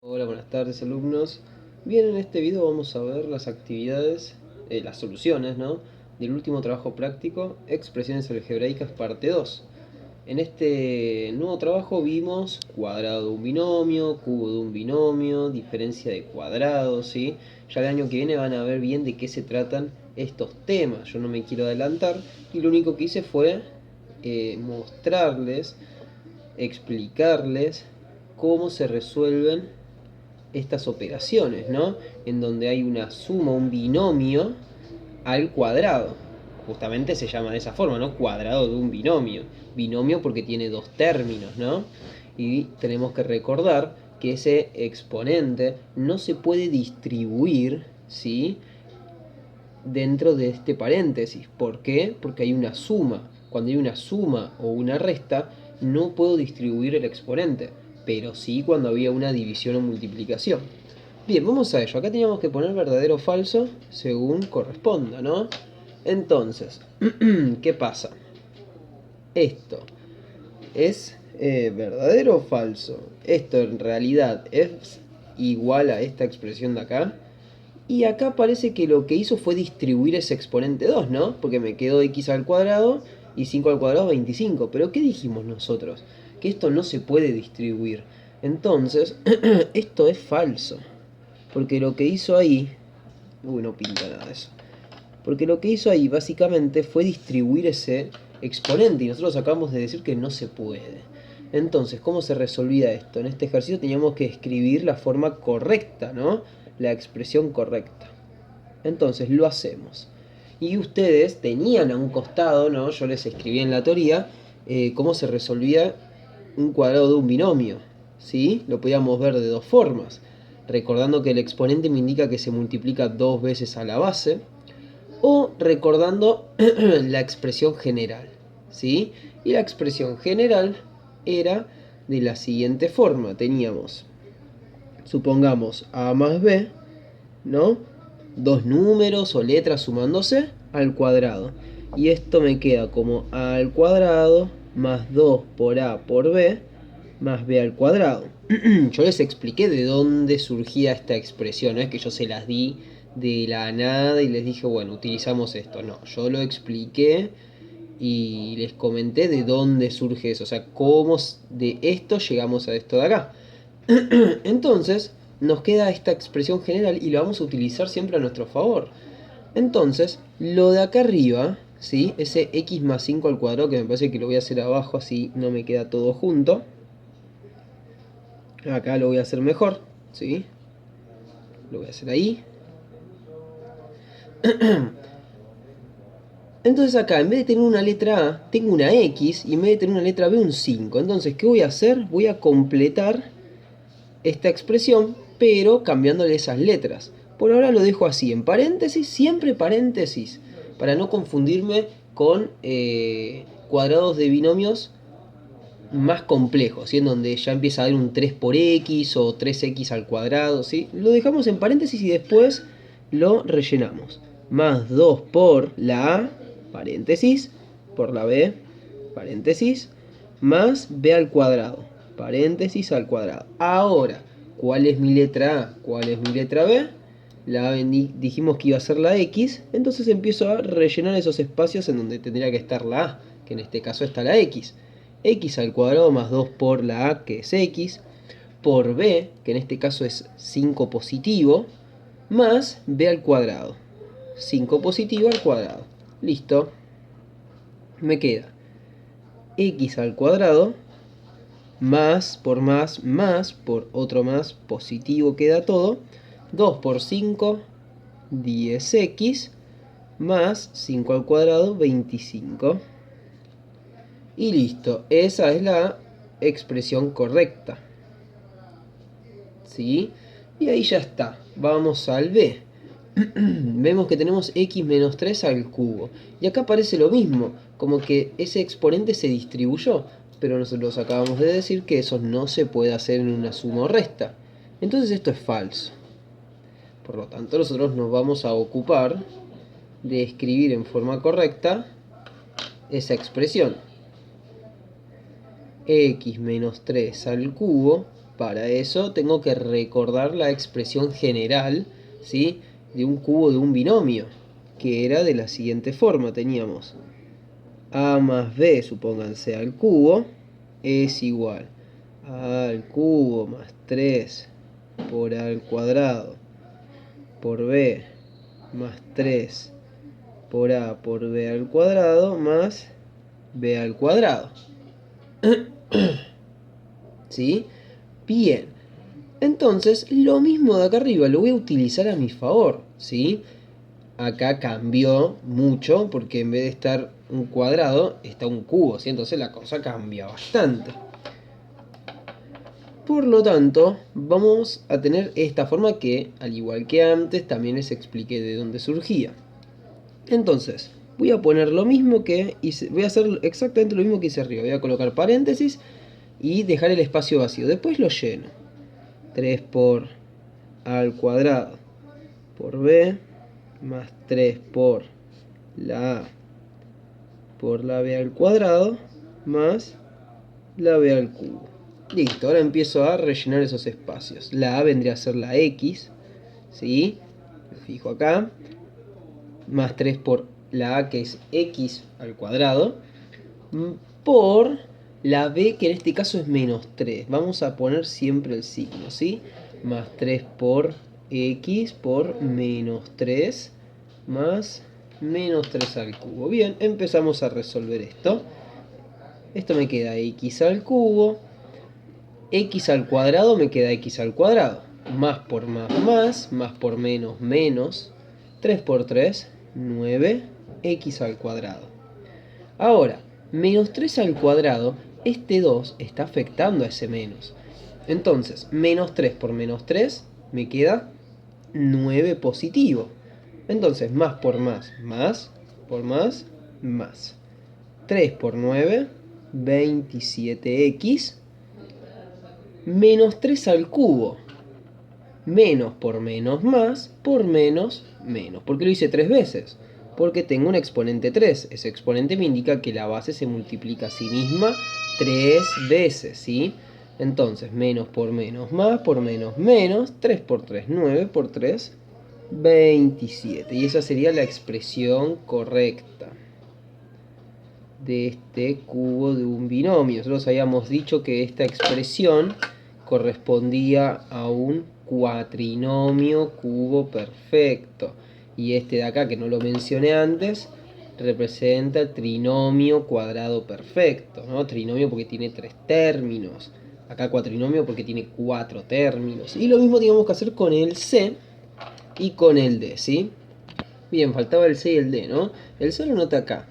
Hola, buenas tardes alumnos. Bien, en este video vamos a ver las actividades, las soluciones, ¿no? Del último trabajo práctico, expresiones algebraicas parte 2. En este nuevo trabajo vimos cuadrado de un binomio, cubo de un binomio, diferencia de cuadrados, ¿sí? Ya el año que viene van a ver bien de qué se tratan estos temas. Yo no me quiero adelantar y lo único que hice fue mostrarles, explicarles cómo se resuelven estas operaciones, ¿no? En donde hay una suma, un binomio al cuadrado. Justamente se llama de esa forma, ¿no? Cuadrado de un binomio. Binomio porque tiene dos términos, ¿no? Y tenemos que recordar que ese exponente no se puede distribuir, ¿sí? Dentro de este paréntesis. ¿Por qué? Porque hay una suma. Cuando hay una suma o una resta, no puedo distribuir el exponente, pero sí cuando había una división o multiplicación. Bien, vamos a ello. Acá teníamos que poner verdadero o falso según corresponda, ¿no? Entonces, ¿qué pasa? Esto es verdadero o falso. Esto en realidad es igual a esta expresión de acá. Y acá parece que lo que hizo fue distribuir ese exponente 2, ¿no? Porque me quedó x al cuadrado y 5 al cuadrado 25. Pero ¿qué dijimos nosotros? Que esto no se puede distribuir. Entonces, esto es falso. Porque lo que hizo ahí... Uy, no pinta nada eso. Porque lo que hizo ahí básicamente fue distribuir ese exponente. Y nosotros acabamos de decir que no se puede. Entonces, ¿cómo se resolvía esto? En este ejercicio teníamos que escribir la forma correcta, ¿no? La expresión correcta. Entonces lo hacemos. Y ustedes tenían a un costado, ¿no? Yo les escribí en la teoría cómo se resolvía un cuadrado de un binomio, ¿sí? Lo podíamos ver de dos formas. Recordando que el exponente me indica que se multiplica dos veces a la base. O recordando la expresión general, ¿sí? Y la expresión general era de la siguiente forma. Teníamos, supongamos, a más b, ¿no? Dos números o letras sumándose al cuadrado. Y esto me queda como a al cuadrado más 2 por a por b más b al cuadrado. Yo les expliqué de dónde surgía esta expresión, no es que yo se las di de la nada y les dije, bueno, utilizamos esto. No, yo lo expliqué y les comenté de dónde surge eso, o sea, cómo de esto llegamos a esto de acá. Entonces, nos queda esta expresión general y la vamos a utilizar siempre a nuestro favor. Entonces, lo de acá arriba, ¿sí? Ese x más 5 al cuadrado, que me parece que lo voy a hacer abajo, así no me queda todo junto. Acá lo voy a hacer mejor, ¿sí? Lo voy a hacer ahí. Entonces acá, en vez de tener una letra A, tengo una X, y en vez de tener una letra B, un 5. Entonces, ¿qué voy a hacer? Voy a completar esta expresión, pero cambiándole esas letras. Por ahora lo dejo así, en paréntesis, siempre paréntesis, para no confundirme con cuadrados de binomios más complejos, ¿sí? En donde ya empieza a haber un 3 por x o 3x al cuadrado, ¿sí? Lo dejamos en paréntesis y después lo rellenamos. Más 2 por la a, paréntesis, por la b, paréntesis, más b al cuadrado, paréntesis al cuadrado. Ahora, ¿cuál es mi letra a? ¿Cuál es mi letra b? La dijimos que iba a ser la x, entonces empiezo a rellenar esos espacios en donde tendría que estar la a, que en este caso está la x. X al cuadrado más 2 por la a, que es x, por b, que en este caso es 5 positivo, más b al cuadrado. 5 positivo al cuadrado. Listo. Me queda x al cuadrado más por otro más positivo queda todo. 2 por 5, 10x, más 5 al cuadrado, 25. Y listo, esa es la expresión correcta, ¿sí? Y ahí ya está, vamos al b. Vemos que tenemos x menos 3 al cubo. Y acá aparece lo mismo, como que ese exponente se distribuyó. Pero nosotros acabamos de decir que eso no se puede hacer en una suma o resta. Entonces esto es falso. Por lo tanto, nosotros nos vamos a ocupar de escribir en forma correcta esa expresión. X menos 3 al cubo Para eso tengo que recordar la expresión general, ¿sí?, de un cubo de un binomio, que era de la siguiente forma. Teníamos a más b, supónganse, al cubo, es igual a al cubo más 3 por a al cuadrado por b más 3 por a por b al cuadrado más b al cuadrado. ¿Sí? Bien. Entonces, lo mismo de acá arriba lo voy a utilizar a mi favor, ¿sí? Acá cambió mucho porque en vez de estar un cuadrado, está un cubo, ¿sí? Entonces la cosa cambia bastante. Por lo tanto, vamos a tener esta forma que, al igual que antes, también les expliqué de dónde surgía. Entonces, voy a poner lo mismo que hice, voy a hacer exactamente lo mismo que hice arriba. Voy a colocar paréntesis y dejar el espacio vacío. Después lo lleno. 3 por a al cuadrado por b más 3 por la a por la b al cuadrado más la b al cubo. Listo, ahora empiezo a rellenar esos espacios. La a vendría a ser la x, ¿sí? Lo fijo acá. Más 3 por la a, que es x al cuadrado, por la b, que en este caso es menos 3. Vamos a poner siempre el signo, ¿sí? Más 3 por x por menos 3 más menos 3 al cubo. Bien, empezamos a resolver esto. Esto me queda x al cubo. X al cuadrado me queda x al cuadrado. Más por más por menos, menos. 3 por 3, 9, x al cuadrado. Ahora, menos 3 al cuadrado, este 2 está afectando a ese menos. Entonces, menos 3 por menos 3 me queda 9 positivo. Entonces, más por más por más, más. 3 por 9, 27x. Menos 3 al cubo. Menos por menos más por menos menos. ¿Por qué lo hice 3 veces? Porque tengo un exponente 3. Ese exponente me indica que la base se multiplica a sí misma 3 veces, ¿sí? Entonces, menos por menos más por menos menos. 3 por 3, 9 por 3, 27. Y esa sería la expresión correcta de este cubo de un binomio. Nosotros habíamos dicho que esta expresión correspondía a un cuatrinomio cubo perfecto. Y este de acá, que no lo mencioné antes, representa el trinomio cuadrado perfecto, ¿no? Trinomio porque tiene 3 términos. Acá cuatrinomio porque tiene 4 términos. Y lo mismo teníamos que hacer con el C y con el D, ¿sí? Bien, faltaba el C y el D, ¿no? El C lo nota acá.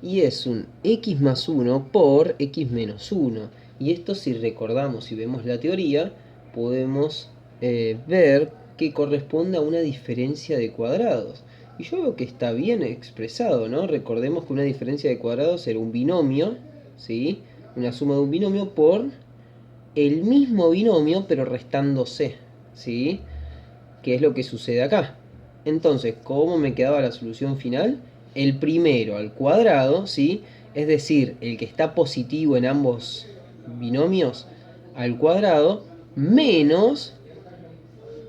Y es un x más 1 por x menos 1. Y esto, si recordamos y vemos la teoría, podemos ver que corresponde a una diferencia de cuadrados. Y yo veo que está bien expresado, ¿no? Recordemos que una diferencia de cuadrados era un binomio, ¿sí? Una suma de un binomio por el mismo binomio, pero restándose, ¿sí? Que es lo que sucede acá. Entonces, ¿cómo me quedaba la solución final? El primero al cuadrado, ¿sí? Es decir, el que está positivo en ambos binomios al cuadrado, menos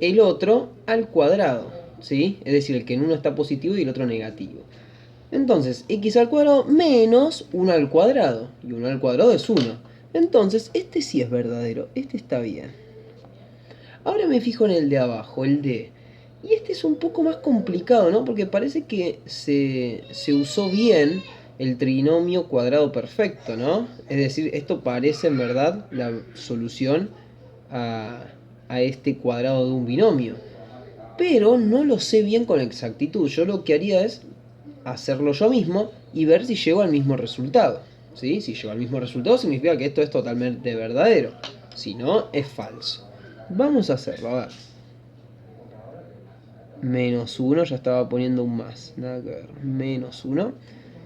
el otro al cuadrado, ¿sí? Es decir, el que en uno está positivo y el otro negativo. Entonces, x al cuadrado menos 1 al cuadrado. Y 1 al cuadrado es 1. Entonces, este sí es verdadero. Este está bien. Ahora me fijo en el de abajo, el D. Y este es un poco más complicado, ¿no? Porque parece que se usó bien el trinomio cuadrado perfecto, ¿no? Es decir, esto parece en verdad la solución a este cuadrado de un binomio. Pero no lo sé bien con exactitud. Yo lo que haría es hacerlo yo mismo y ver si llego al mismo resultado, ¿sí? Si llego al mismo resultado significa que esto es totalmente verdadero. Si no, es falso. Vamos a hacerlo, a ver. Menos 1, ya estaba poniendo un más. Nada que ver. Menos 1.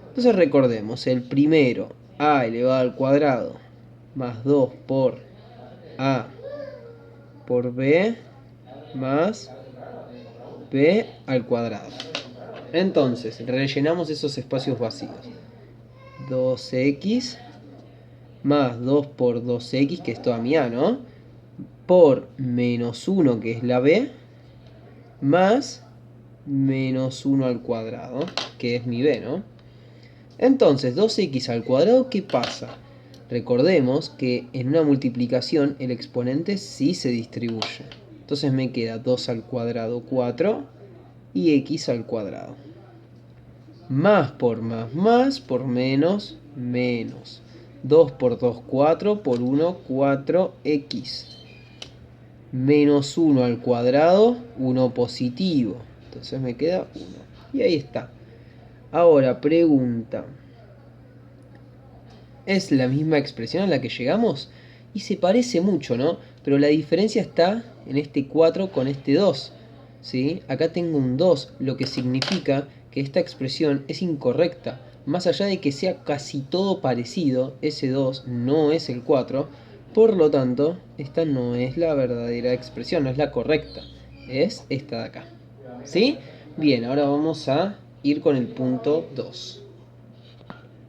Entonces recordemos, el primero, a elevado al cuadrado, más 2 por a por b, más b al cuadrado. Entonces, rellenamos esos espacios vacíos. 2x más 2 por 2x, que es toda mi a, ¿no? por menos 1, que es la b, más menos 1 al cuadrado, que es mi b, ¿no? Entonces, 2x al cuadrado, ¿qué pasa? Recordemos que en una multiplicación el exponente sí se distribuye. Entonces me queda 2 al cuadrado, 4, y x al cuadrado. Más por menos, menos. 2 por 2, 4, por 1, 4x. Menos 1 al cuadrado, 1 positivo. Entonces me queda 1. Y ahí está. Ahora, pregunta. ¿Es la misma expresión a la que llegamos? Y se parece mucho, ¿no? Pero la diferencia está en este 4 con este 2. ¿Sí? Acá tengo un 2, lo que significa que esta expresión es incorrecta. Más allá de que sea casi todo parecido, ese 2 no es el 4. Por lo tanto, esta no es la verdadera expresión, no es la correcta. Es esta de acá. ¿Sí? Bien, ahora vamos a ir con el punto 2.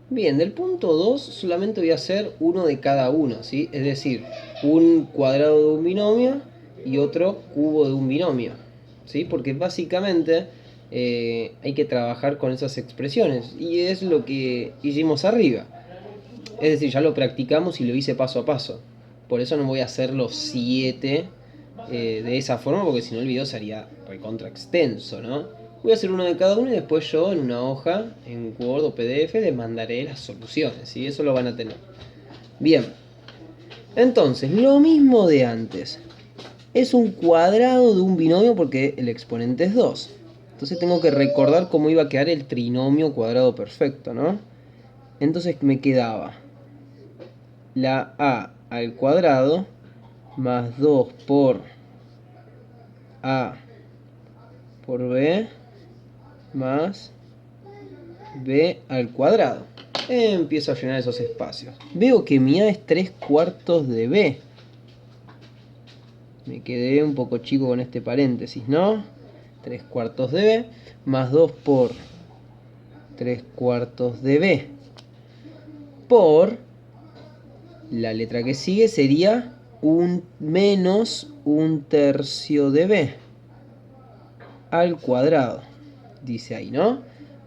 Bien, del punto 2 solamente voy a hacer uno de cada uno, ¿sí? Es decir, un cuadrado de un binomio y otro cubo de un binomio, ¿sí? Porque básicamente hay que trabajar con esas expresiones y es lo que hicimos arriba. Es decir, ya lo practicamos y lo hice paso a paso. Por eso no voy a hacer los 7 de esa forma, porque si no el video sería recontra extenso, ¿no? Voy a hacer uno de cada uno y después yo en una hoja, en Word o PDF, les mandaré las soluciones, y eso lo van a tener. Bien, entonces, lo mismo de antes. Es un cuadrado de un binomio porque el exponente es 2. Entonces tengo que recordar cómo iba a quedar el trinomio cuadrado perfecto, ¿no? Entonces me quedaba la a al cuadrado más 2 por a por b más b al cuadrado. Empiezo a llenar esos espacios. Veo que mi a es 3/4 de b. Me quedé un poco chico con este paréntesis, ¿no? 3/4 de b más 2 por 3/4 de b por la letra que sigue sería un menos 1/3 de b al cuadrado. Dice ahí, ¿no?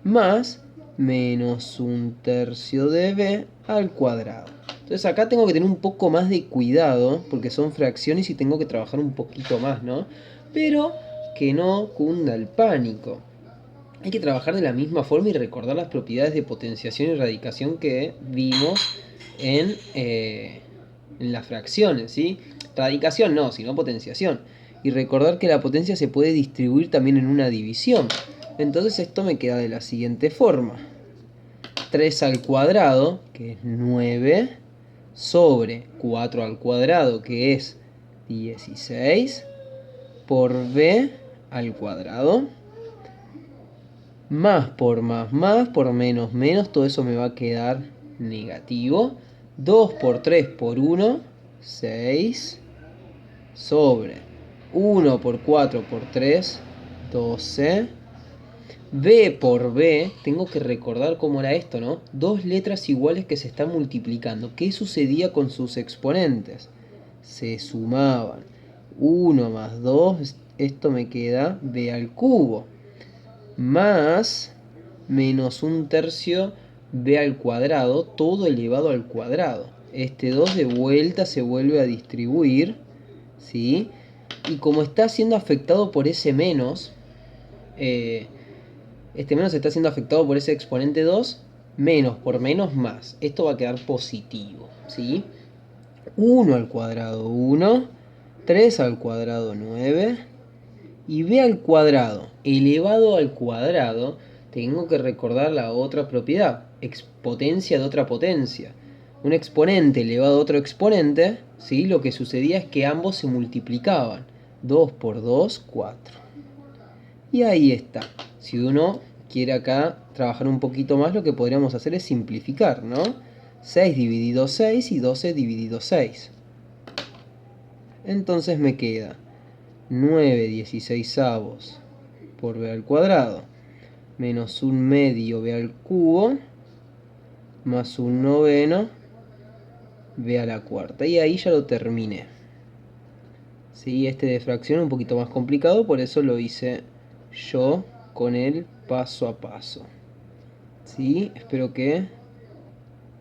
Más menos 1/3 de b al cuadrado. Entonces acá tengo que tener un poco más de cuidado, porque son fracciones y tengo que trabajar un poquito más, ¿no? Pero que no cunda el pánico. Hay que trabajar de la misma forma y recordar las propiedades de potenciación y radicación que vimos en las fracciones, ¿sí? Radicación no, sino potenciación. Y recordar que la potencia se puede distribuir también en una división. Entonces esto me queda de la siguiente forma. 3 al cuadrado, que es 9, sobre 4 al cuadrado, que es 16, por b al cuadrado, más por menos menos, todo eso me va a quedar negativo. 2 por 3 por 1, 6, sobre 1 por 4 por 3, 12. B por B, tengo que recordar cómo era esto, ¿no? Dos letras iguales que se están multiplicando. ¿Qué sucedía con sus exponentes? Se sumaban. 1 más 2, esto me queda B al cubo. Más menos 1/3 B al cuadrado, todo elevado al cuadrado. Este 2 de vuelta se vuelve a distribuir, ¿sí? Y como está siendo afectado por ese menos, este menos está siendo afectado por ese exponente 2, menos por menos más. Esto va a quedar positivo, ¿sí? 1 al cuadrado 1, 3 al cuadrado 9, y b al cuadrado elevado al cuadrado, tengo que recordar la otra propiedad, expotencia de otra potencia. Un exponente elevado a otro exponente, ¿sí? Lo que sucedía es que ambos se multiplicaban. 2 por 2, 4. Y ahí está. Si uno quiere acá trabajar un poquito más, lo que podríamos hacer es simplificar, ¿no? 6 dividido 6 y 12 dividido 6. Entonces me queda 9/16 por b al cuadrado menos 1/2 b al cubo más 1/9 b a la cuarta. Y ahí ya lo terminé. ¿sí? Este de fracción es un poquito más complicado, por eso lo hice yo con el paso a paso. ¿Sí? Espero que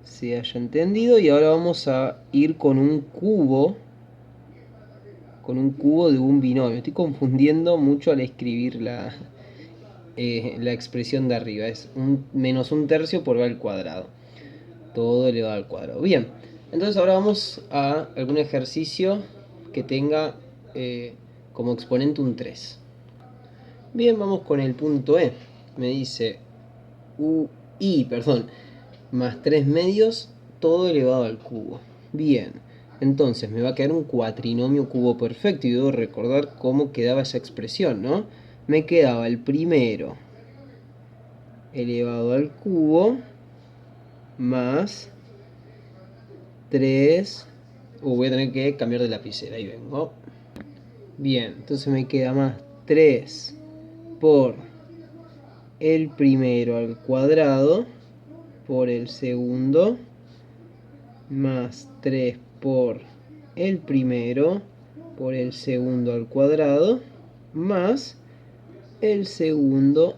se haya entendido. Y ahora vamos a ir con un cubo. Con un cubo de un binomio. Estoy confundiendo mucho al escribir la expresión de arriba. Es menos un tercio por b al cuadrado. Todo elevado al cuadrado. Bien. Entonces ahora vamos a algún ejercicio que tenga como exponente un 3. Bien, vamos con el punto E. Me dice más 3 medios, todo elevado al cubo. Bien, entonces me va a quedar un cuatrinomio cubo perfecto y debo recordar cómo quedaba esa expresión, ¿no? Me quedaba el primero elevado al cubo más 3. Voy a tener que cambiar de lapicera, ahí vengo. Bien, entonces me queda más 3 por el primero al cuadrado por el segundo más 3 por el primero por el segundo al cuadrado más el segundo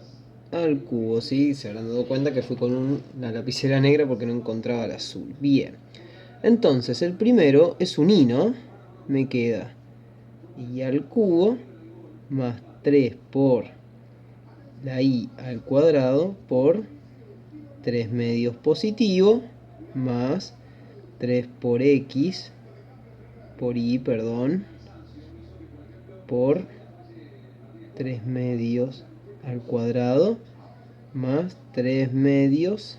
al cubo, ¿sí? Se habrán dado cuenta que fui con una lapicera negra porque no encontraba el azul. Bien, entonces el primero es un i, ¿no? Me queda i al cubo más 3 por la i al cuadrado por 3 medios positivo más 3 por x por y, perdón, por 3 medios al cuadrado más 3 medios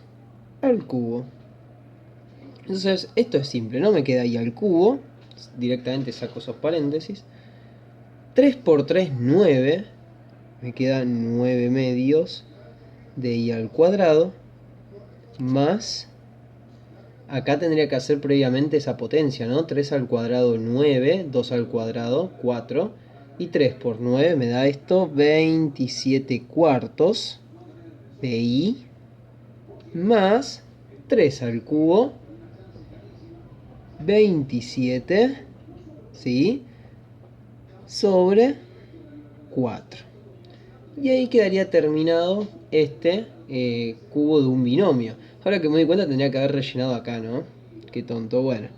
al cubo. Entonces esto es simple, ¿no? Me queda y al cubo, directamente saco esos paréntesis. 3 por 3, 9, me quedan 9 medios de y al cuadrado más, acá tendría que hacer previamente esa potencia, ¿no? 3 al cuadrado 9, 2 al cuadrado 4, y 3 por 9 me da esto 27 cuartos de i más 3 al cubo 27, ¿sí? Sobre 4. Y ahí quedaría terminado este cubo de un binomio. Ahora que me doy cuenta tendría que haber rellenado acá, ¿no? Qué tonto, bueno.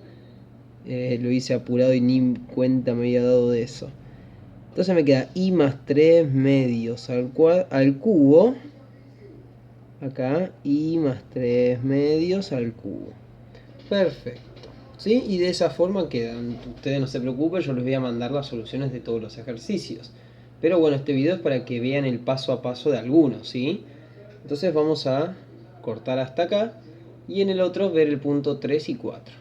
Lo hice apurado y ni cuenta me había dado de eso. Entonces me queda i más 3 medios al cubo. Acá, i más 3 medios al cubo. Perfecto. ¿Sí? Y de esa forma quedan. Ustedes no se preocupen, yo les voy a mandar las soluciones de todos los ejercicios. Pero bueno, este video es para que vean el paso a paso de algunos, ¿sí? Entonces vamos a cortar hasta acá y en el otro ver el punto 3 y 4.